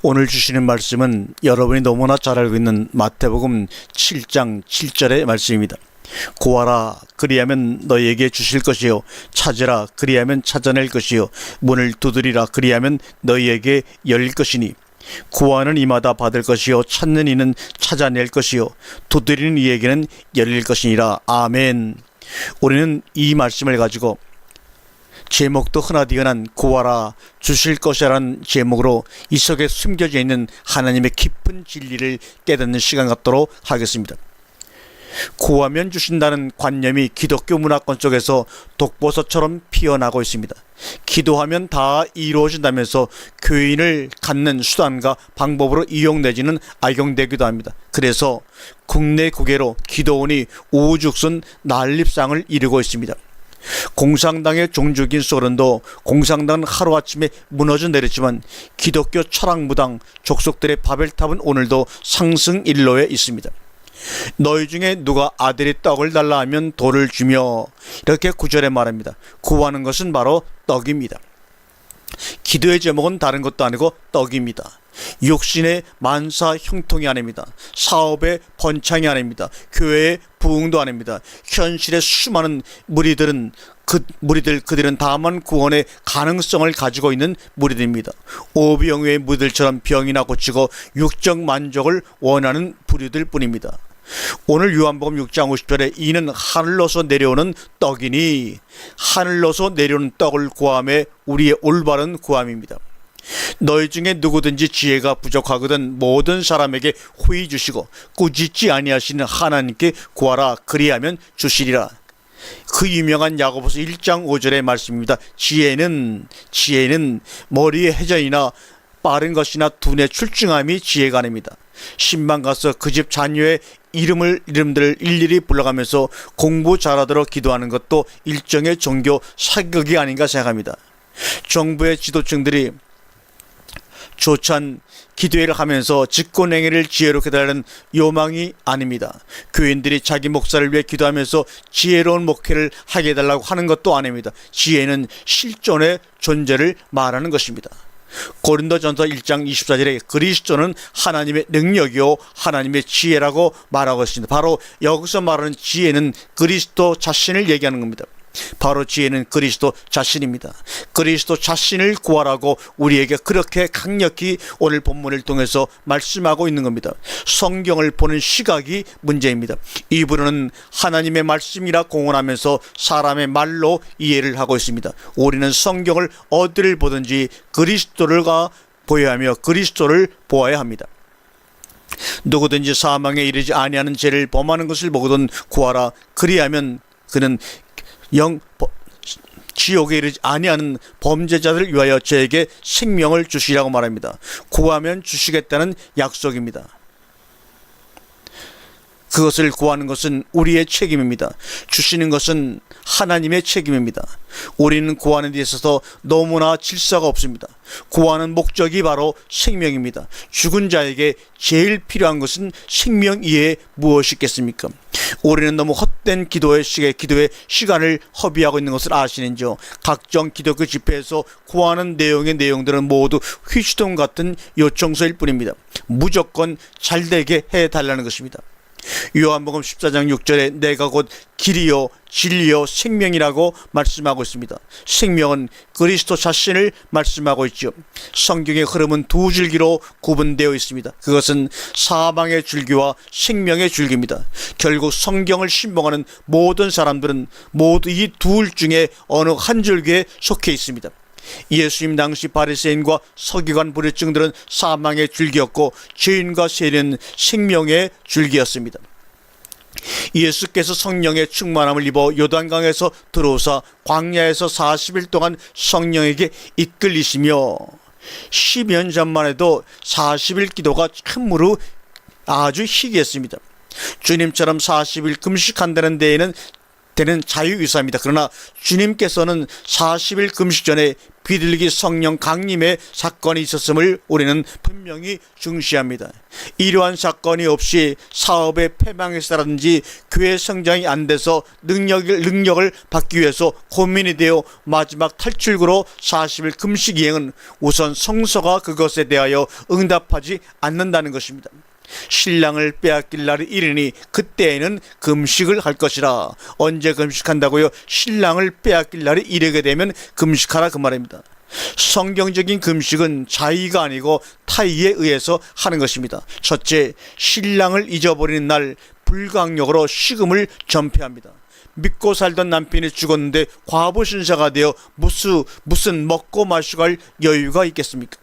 오늘 주시는 말씀은 여러분이 너무나 잘 알고 있는 마태복음 7장 7절의 말씀입니다. 구하라 그리하면 너희에게 주실 것이요, 찾으라 그리하면 찾아낼 것이요, 문을 두드리라 그리하면 너희에게 열릴 것이니 구하는 이마다 받을 것이요, 찾는 이는 찾아낼 것이요, 두드리는 이에게는 열릴 것이니라. 아멘. 우리는 이 말씀을 가지고 제목도 흔하디흔한 구하라 주실 것이라는 제목으로 이 속에 숨겨져 있는 하나님의 깊은 진리를 깨닫는 시간 갖도록 하겠습니다. 구하면 주신다는 관념이 기독교 문화권 속에서 독버섯처럼 피어나고 있습니다. 기도하면 다 이루어진다면서 교인을 갖는 수단과 방법으로 이용되지는 악용되기도 합니다. 그래서 국내 국외로 기도원이 우후죽순 난립상을 이루고 있습니다. 공산당의 종주긴 소련도 공산당은 하루아침에 무너져 내렸지만 기독교 철학무당 족속들의 바벨탑은 오늘도 상승 일로에 있습니다. 너희 중에 누가 아들이 떡을 달라 하면 돌을 주며, 이렇게 구절에 말합니다. 구하는 것은 바로 떡입니다. 기도의 제목은 다른 것도 아니고 떡입니다. 육신의 만사 형통이 아닙니다. 사업의 번창이 아닙니다. 교회의 부흥도 아닙니다. 현실의 수많은 무리들은 그들은 다만 구원의 가능성을 가지고 있는 무리들입니다. 오병이의 무리들처럼 병이나 고치고 육적 만족을 원하는 부류들 뿐입니다. 오늘 요한복음 6장 50절에 이는 하늘로서 내려오는 떡이니, 하늘로서 내려오는 떡을 구함에 우리의 올바른 구함입니다. 너희 중에 누구든지 지혜가 부족하거든 모든 사람에게 후히 주시고 꾸짖지 아니하시는 하나님께 구하라 그리하면 주시리라. 그 유명한 야고보서 1장 5절의 말씀입니다. 지혜는 머리의 회전이나 빠른 것이나 두뇌 출중함이 지혜가 아닙니다. 신방 가서 그 집 자녀의 이름들을 일일이 불러가면서 공부 잘하도록 기도하는 것도 일종의 종교 사격이 아닌가 생각합니다. 정부의 지도층들이 조찬 기도회를 하면서 직권행위를 지혜롭게 달라는 요망이 아닙니다. 교인들이 자기 목사를 위해 기도하면서 지혜로운 목회를 하게 해달라고 하는 것도 아닙니다. 지혜는 실존의 존재를 말하는 것입니다. 고린도전서 1장 24절에 그리스도는 하나님의 능력이요 하나님의 지혜라고 말하고 있습니다. 바로 여기서 말하는 지혜는 그리스도 자신을 얘기하는 겁니다. 바로 지혜는 그리스도 자신입니다. 그리스도 자신을 구하라고 우리에게 그렇게 강력히 오늘 본문을 통해서 말씀하고 있는 겁니다. 성경을 보는 시각이 문제입니다. 이분은 하나님의 말씀이라 공언하면서 사람의 말로 이해를 하고 있습니다. 우리는 성경을 어디를 보든지 그리스도를 보여야 하며 그리스도를 보아야 합니다. 누구든지 사망에 이르지 아니하는 죄를 범하는 것을 보거든 구하라 그리하면 그는 지옥에 이르지 아니하는 범죄자들을 위하여 저에게 생명을 주시라고 말합니다. 구하면 주시겠다는 약속입니다. 그것을 구하는 것은 우리의 책임입니다. 주시는 것은 하나님의 책임입니다. 우리는 구하는 데 있어서 너무나 질서가 없습니다. 구하는 목적이 바로 생명입니다. 죽은 자에게 제일 필요한 것은 생명 이외에 무엇이 있겠습니까? 우리는 너무 헛된 기도의 시간을 허비하고 있는 것을 아시는지요? 각종 기독교 집회에서 구하는 내용들은 모두 휘주동 같은 요청서일 뿐입니다. 무조건 잘되게 해달라는 것입니다. 요한복음 14장 6절에 내가 곧 길이요 진리요 생명이라고 말씀하고 있습니다. 생명은 그리스도 자신을 말씀하고 있죠. 성경의 흐름은 두 줄기로 구분되어 있습니다. 그것은 사망의 줄기와 생명의 줄기입니다. 결국 성경을 신봉하는 모든 사람들은 모두 이 둘 중에 어느 한 줄기에 속해 있습니다. 예수님 당시 바리새인과 서기관 부류층들은 사망의 줄기였고 죄인과 세리는 생명의 줄기였습니다. 예수께서 성령의 충만함을 입어 요단강에서 들어오사 광야에서 40일 동안 성령에게 이끌리시며 10년 전만 해도 40일 기도가 참으로 아주 희귀했습니다. 주님처럼 40일 금식한다는 데에는 되는 자유유사입니다. 그러나 주님께서는 40일 금식 전에 비둘기 성령 강림의 사건이 있었음을 우리는 분명히 중시합니다. 이러한 사건이 없이 사업에 패망해서라든지 교회 성장이 안 돼서 능력을 받기 위해서 고민이 되어 마지막 탈출구로 40일 금식 이행은 우선 성서가 그것에 대하여 응답하지 않는다는 것입니다. 신랑을 빼앗길 날이 이르니 그때에는 금식을 할 것이라. 언제 금식한다고요? 신랑을 빼앗길 날이 이르게 되면 금식하라, 그 말입니다. 성경적인 금식은 자의가 아니고 타의에 의해서 하는 것입니다. 첫째, 신랑을 잊어버리는 날 불강력으로 식음을 전폐합니다. 믿고 살던 남편이 죽었는데 과부 신사가 되어 무슨 먹고 마시고 할 여유가 있겠습니까?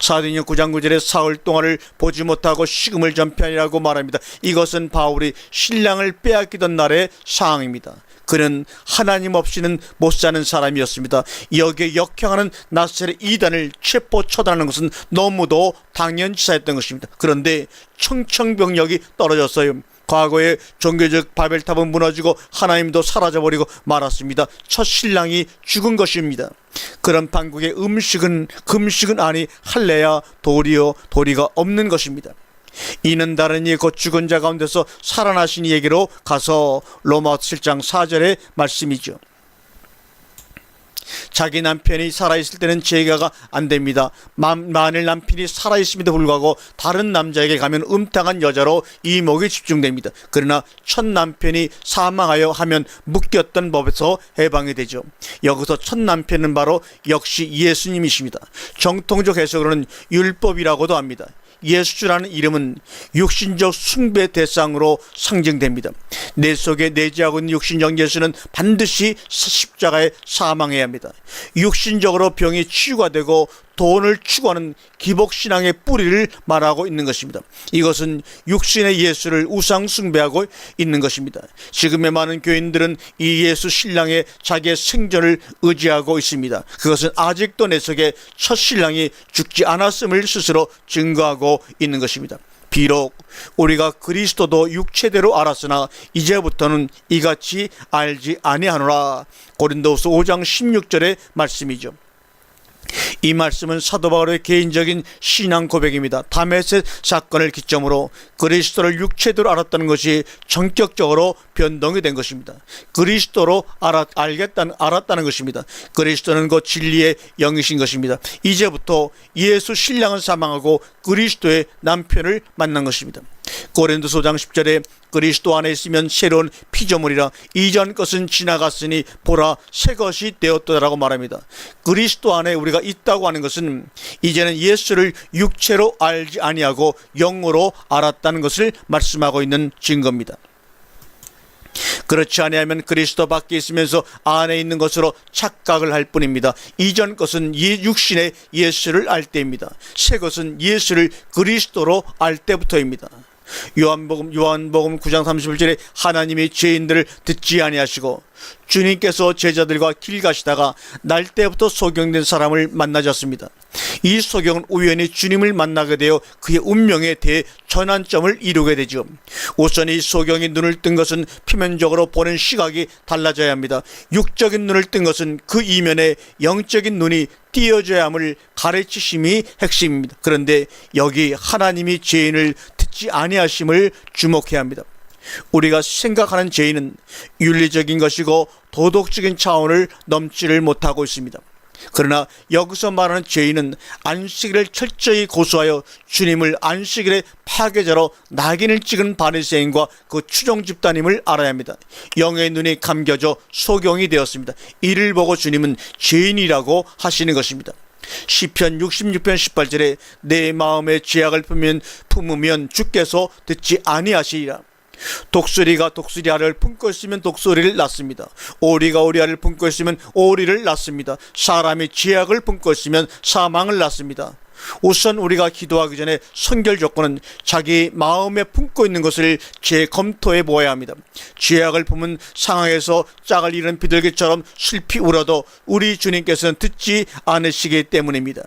사도행전 9장 9절에 사흘 동안을 보지 못하고 식음을 전폐하니라고 말합니다. 이것은 바울이 신랑을 빼앗기던 날의 상황입니다. 그는 하나님 없이는 못 사는 사람이었습니다. 여기에 역행하는 나세렛 이단을 체포 처단하는 것은 너무도 당연치사했던 것입니다. 그런데 청천벽력이 떨어졌어요. 과거에 종교적 바벨탑은 무너지고 하나님도 사라져버리고 말았습니다. 첫 신랑이 죽은 것입니다. 그런 판국의 금식은 아니 할례야 도리가 없는 것입니다. 이는 다른 이 곧 죽은 자 가운데서 살아나신 이에게로 가서 로마서 7장 4절의 말씀이죠. 자기 남편이 살아있을 때는 제가가 안됩니다. 만일 남편이 살아있음에도 불구하고 다른 남자에게 가면 음탕한 여자로 이목이 집중됩니다. 그러나 첫 남편이 사망하여 하면 묶였던 법에서 해방이 되죠. 여기서 첫 남편은 바로 역시 예수님이십니다. 정통적 해석으로는 율법이라고도 합니다. 예수라는 이름은 육신적 숭배 대상으로 상징됩니다. 내 속에 내재하고 있는 육신적 예수는 반드시 십자가에 사망해야 합니다. 육신적으로 병이 치유가 되고 돈을 추구하는 기복신앙의 뿌리를 말하고 있는 것입니다. 이것은 육신의 예수를 우상 숭배하고 있는 것입니다. 지금의 많은 교인들은 이 예수 신랑의 자기의 생존을 의지하고 있습니다. 그것은 아직도 내 속에 첫 신랑이 죽지 않았음을 스스로 증거하고 있는 것입니다. 비록 우리가 그리스도도 육체대로 알았으나 이제부터는 이같이 알지 아니하노라. 고린도후서 5장 16절의 말씀이죠. 이 말씀은 사도 바울의 개인적인 신앙 고백입니다. 다메섹 사건을 기점으로 그리스도를 육체대로 알았다는 것이 전격적으로 변동이 된 것입니다. 그리스도로 알았다는 것입니다. 그리스도는 그 진리의 영이신 것입니다. 이제부터 예수 신랑은 사망하고 그리스도의 남편을 만난 것입니다. 고린도서 5장 10절에 그리스도 안에 있으면 새로운 피조물이라 이전 것은 지나갔으니 보라 새 것이 되었다라고 말합니다. 그리스도 안에 우리가 있다고 하는 것은 이제는 예수를 육체로 알지 아니하고 영으로 알았다는 것을 말씀하고 있는 증거입니다. 그렇지 아니하면 그리스도 밖에 있으면서 안에 있는 것으로 착각을 할 뿐입니다. 이전 것은 육신의 예수를 알 때입니다. 새 것은 예수를 그리스도로 알 때부터입니다. 요한복음 9장 31절에 하나님이 죄인들을 듣지 아니하시고 주님께서 제자들과 길 가시다가 날 때부터 소경된 사람을 만나셨습니다. 이 소경은 우연히 주님을 만나게 되어 그의 운명에 대해 전환점을 이루게 되죠. 우선 이 소경이 눈을 뜬 것은 표면적으로 보는 시각이 달라져야 합니다. 육적인 눈을 뜬 것은 그 이면에 영적인 눈이 띄어져야 함을 가르치심이 핵심입니다. 그런데 여기 하나님이 죄인을 듣지 아니하심을 주목해야 합니다. 우리가 생각하는 죄인은 윤리적인 것이고 도덕적인 차원을 넘지를 못하고 있습니다. 그러나 여기서 말하는 죄인은 안식일을 철저히 고수하여 주님을 안식일의 파괴자로 낙인을 찍은 바리새인과 그 추종 집단임을 알아야 합니다. 영의 눈이 감겨져 소경이 되었습니다. 이를 보고 주님은 죄인이라고 하시는 것입니다. 시편 66편 18절에 내 마음에 죄악을 품으면 주께서 듣지 아니하시리라. 독수리가 독수리알을 품고 있으면 독수리를 낳습니다. 오리가 오리알을 품고 있으면 오리를 낳습니다. 사람이 죄악을 품고 있으면 사망을 낳습니다. 우선 우리가 기도하기 전에 선결 조건은 자기 마음에 품고 있는 것을 재검토해 보아야 합니다. 죄악을 품은 상황에서 짝을 잃은 비둘기처럼 슬피 울어도 우리 주님께서는 듣지 않으시기 때문입니다.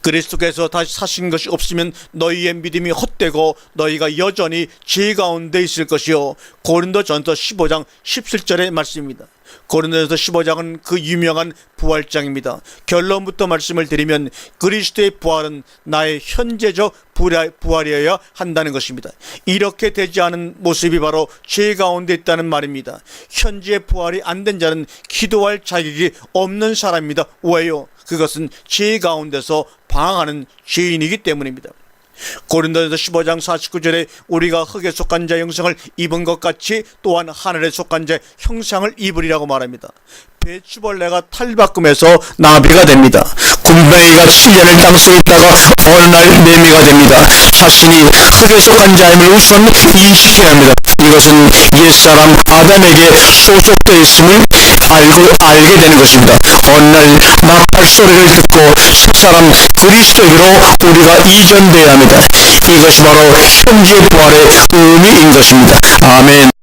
그리스도께서 다시 사신 것이 없으면 너희의 믿음이 헛되고 너희가 여전히 죄 가운데 있을 것이요. 고린도전서 15장 17절의 말씀입니다. 고린도전서 15장은 그 유명한 부활장입니다. 결론부터 말씀을 드리면 그리스도의 부활은 나의 현재적 부활이어야 한다는 것입니다. 이렇게 되지 않은 모습이 바로 죄 가운데 있다는 말입니다. 현재 부활이 안 된 자는 기도할 자격이 없는 사람입니다. 왜요? 그것은 죄 가운데서 방황하는 죄인이기 때문입니다. 고린도전서 15장 49절에 우리가 흙에 속한 자 형상을 입은 것 같이 또한 하늘에 속한 자 형상을 입으리라고 말합니다. 배추벌레가 탈바꿈해서 나비가 됩니다. 굼벵이가 7년을 땅속에 있다가 어느 날 매미가 됩니다. 자신이 흙에 속한 자임을 우선 인식해야 합니다. 이것은 옛사람 아담에게 소속되어 있음을 알게 되는 것입니다. 어느 날 나팔 소리를 듣고 새사람 그리스도에게로 우리가 이전되어야 합니다. 이것이 바로 현재 부활의 의미인 것입니다. 아멘.